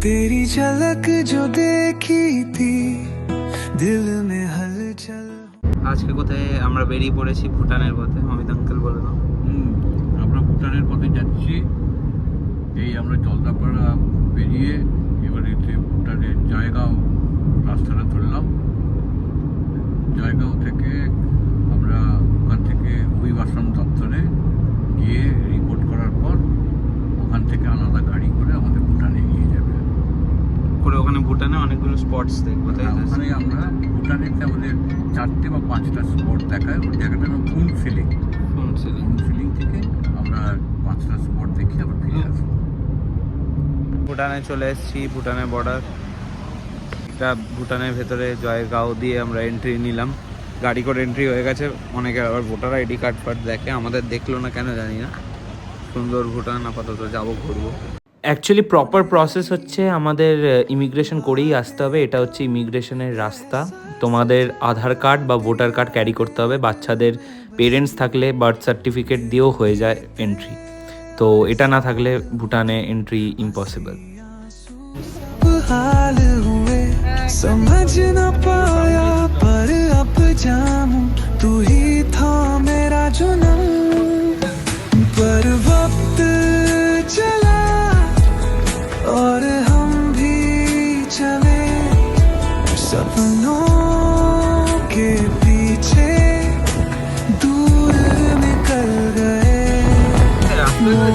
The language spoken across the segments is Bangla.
तेरी झलक जो देखी थी दिल में हलचल। আজকে কোথায় আমরা বেরিয়ে পড়েছি ভুটানের পথে, অমিত আঙ্কেল বলে দাও। আমরা ভুটানের পথে যাচ্ছি। এই আমরা জলদাপাড়া বেরিয়ে এবারে ভুটানের জয়গাঁও রাস্তাটা ধরলাম। জয়গাঁও থেকে আমরা ওখান থেকে অভিবাসন দপ্তরে গিয়ে রিপোর্ট করার পর ওখান থেকে আলাদা গাড়ি করে আমাদের ভুটানে নিয়ে যাবে। ওখানে ভুটানে অনেকগুলো স্পটস দেখবো, তাই না? ওখানে আমরা ভুটানেতে আমাদের 4টে বা 5টা স্পট দেখায়। ওর জায়গাটা হলো ফুন সিলিং থেকে আমরা 5টা স্পট দেখে আবার ফিরে আসবো। ভুটানে চলে এসেছি, ভুটানের বর্ডার। এটা ভুটানের ভেতরে জয়গাঁও দিয়ে আমরা এন্ট্রি নিলাম। গাড়ি করে এন্ট্রি হয়ে গেছে। অনেকে আবার ভোটার আইডি কার্ড ফার্ড দেখে, আমাদের দেখলো না কেন জানি না। সুন্দর ভুটান, আপাতত যাবো, ঘুরবো। অ্যাকচুয়ালি প্রপার প্রসেস হচ্ছে আমাদের ইমিগ্রেশন করেই আসতে হবে। এটা হচ্ছে ইমিগ্রেশনের রাস্তা। তোমাদের আধার কার্ড বা ভোটার কার্ড ক্যারি করতে হবে। বাচ্চাদের পেরেন্টস থাকলে বার্থ সার্টিফিকেট দিয়েও হয়ে যায় এন্ট্রি। তো এটা না থাকলে ভুটানে এন্ট্রি ইম্পসিবল। समझ न पाया पर अब जानूं तू ही था मेरा जुनून। पर वक्त चला और हम भी चले सपनों के पीछे दूर निकल गए।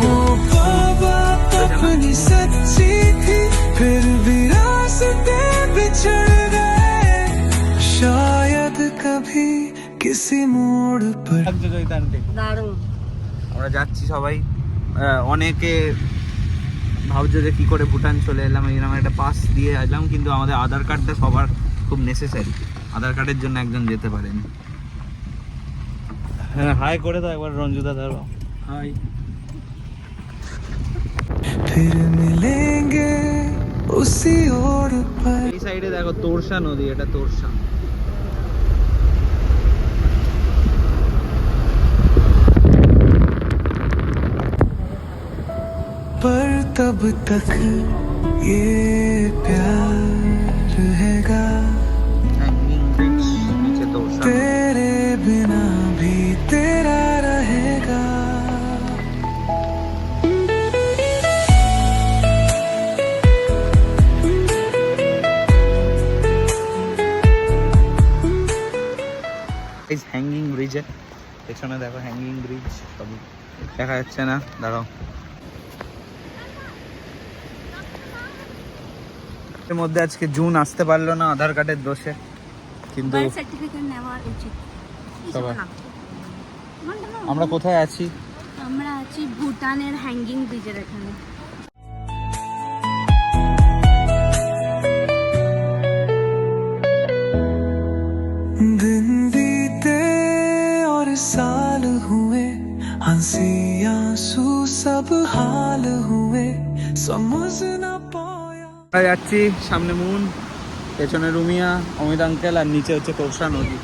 वो बाबा अपनी सच्ची थी फिर भी रास्ते बिछड़ गए। शायद कभी किसी मोड़ पर। আমরা যাচ্ছি সবাই। অনেকে ভাবছে যে কী করে ভুটান চলে এলাম, এইরকম একটা পাস দিয়ে এলাম, কিন্তু আমাদের আধার কার্ডটা সবার খুব নেসেসারি। আধার কার্ডের জন্য একজন যেতে পারেনি। হ্যাঁ, হাই করে দাও একবার রঞ্জুদা, ধরো হাই। फिर मिलेंगे उसी ओर पर। এই সাইডে দেখো তোরসা নদী, এটা তোরসা। पर तब तक ये प्यार रहेगा হ্যাঙ্গিং ব্রিজ, নিচে তোরসা। तेरे बिना भी तेरा रहेगा। হ্যাঙ্গিং ব্রিজে পেছনে দেখো, হ্যাঙ্গিং ব্রিজ সবই দেখা যাচ্ছে না, দাঁড়াও। এর মধ্যে আজকে জুন আসতে পারলো না আধার কার্ডের দোষে, কিন্তু সবাই। আমরা কোথায় আছি? আমরা আছি ভুটানের হ্যাঙ্গিং ব্রিজের এখানে। दिन बीते और साल हुए हंसी आंसू सब हाल हुए समझ न पाया। আমরা যাচ্ছি, সামনে মুন, পেছনে রুমিয়া, অমিত আঙ্কেল, আর নিচে হচ্ছে তোরসা নদী।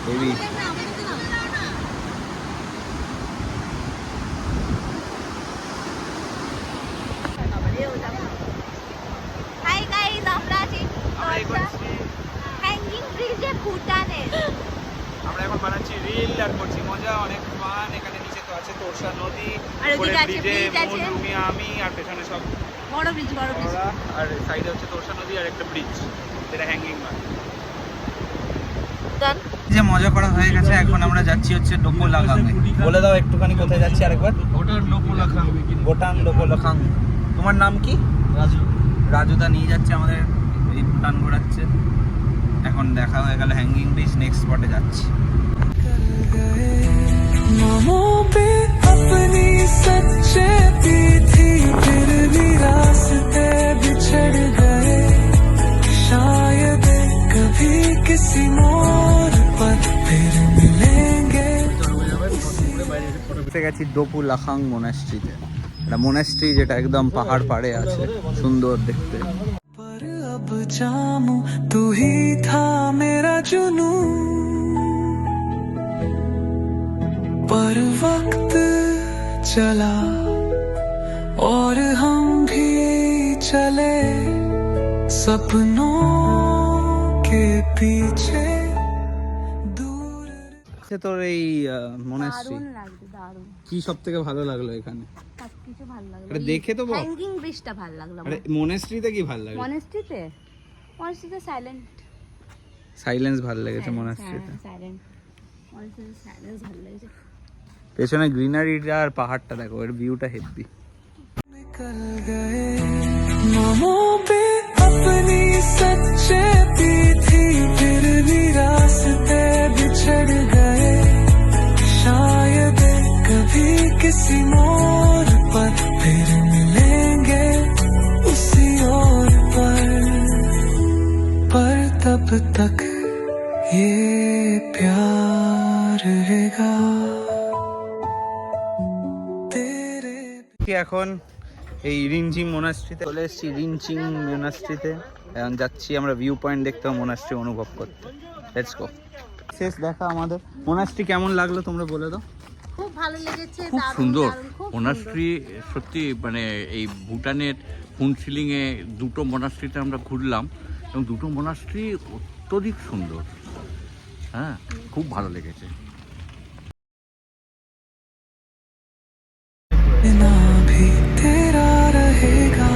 হেভি। হাই গাইস, আমরা আছি হ্যাঙ্গিং ব্রিজে ভুটানে। আমরা এখন বানাচ্ছি রিল আর করছি মজা, অনেক ফান। এখানে নিচে তো আছে তোরসা নদী, আর ওদিকে আছে ব্রিজ আছে, মুন, রুমিয়া, আমি, আর পেছনে সব বড় ব্রিজ। আর সাইডে হচ্ছে তোরসা নদী আর একটা ব্রিজ, যেটা হ্যাঙ্গিং নয়। যে মজা করা হয়ে গেছে, এখন আমরা যাচ্ছি হচ্ছে ডোপোলাখাঙে। বলে দাও একটুখানি কোথায় যাচ্ছি আরেকবার। ভুটান ডোপোলাখাং। ভুটান ডোপোলাখাং। তোমার নাম কি? রাজু। রাজুদা নিয়ে যাচ্ছে আমাদের, এই ভুটান ঘোরাচ্ছে। এখন দেখা হয়ে গেল হ্যাঙ্গিং ব্রিজ, নেক্সট স্পটে যাচ্ছি। नामों पे अपनी सच्चाई थी फिर भी रास्ते बिछड़ गए। शायद कभी किसी मोड़ पर फिर मिलेंगे। গেছি ডোপোলাখাং মোনাস্ট্রিতে। এটা মোনাস্ট্রি যেটা একদম পাহাড় পাড়ে আছে, সুন্দর দেখতে। पर अब जानूं तू ही था मेरा जुनून। पर वक्त चला और हम भी चले सपनों के पीछे दूर। সে তোর এই মনাস্ট্রি দারুণ লাগছে, দারুণ। কি সব থেকে ভালো লাগলো এখানে? সবকিছু ভালো লাগলো। আরে দেখে তো বল। হ্যাঙ্গিং ব্রিজটা ভালো লাগলো আরে মনাস্ট্রিতে কি ভালো লাগলো? মনেস্ট্রিতে সাইলেন্ট, সাইলেন্স ভালো লেগেছে মনাস্ট্রিতে। সাইলেন্ট সাইলেন্স ভালো লেগেছে। পেছনে গ্রিনারিটা আর পাহাড়টা দেখো, এর ভিউটা হেভি। निकल गए नामों पे अपनी सच्चेती थी, फिर भी रास्ते बिछड़ गए। शायद कभी किसी मोड़ पर फिर मिलेंगे उसी ओर पर तब तक ये प्यार रहेगा तेरे। এখন এই রিনচিং মোনাস্ট্রিতে চলে এসেছি। রিনচিং মোনাস্ট্রিতে এখন যাচ্ছি আমরা ভিউ পয়েন্ট দেখতে, মোনাস্ট্রি অনুভব করতে। Let's go. শেষ দেখা আমাদের। মোনাস্ট্রি কেমন লাগলো তোমরা বলে দাও। খুব ভালো লেগেছে, খুব দারুণ, সুন্দর দারুণ, খুব মোনাস্ট্রি। সত্যি মানে এই ভুটানের ফুনসিলিংয়ে দুটো মোনাস্ট্রিতে আমরা ঘুরলাম এবং দুটো মোনাস্ট্রি অত্যধিক সুন্দর। হ্যাঁ, খুব ভালো লেগেছে। बिना भी तेरा रहेगा।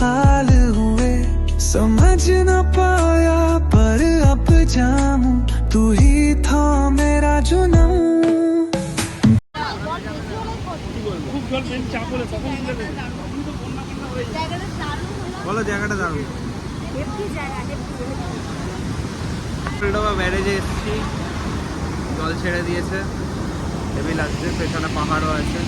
हाल हुए समझ न पाया पर अब जानूं तू ही था मेरा जुनून। বলো জায়গাটা দারুণ। হেভি জায়গা, ফ্রিডোবা ব্যারেজে এসেছি, জল ছেড়ে দিয়েছে, হেভি লাগছে। পেছনে পাহাড়ও আছে।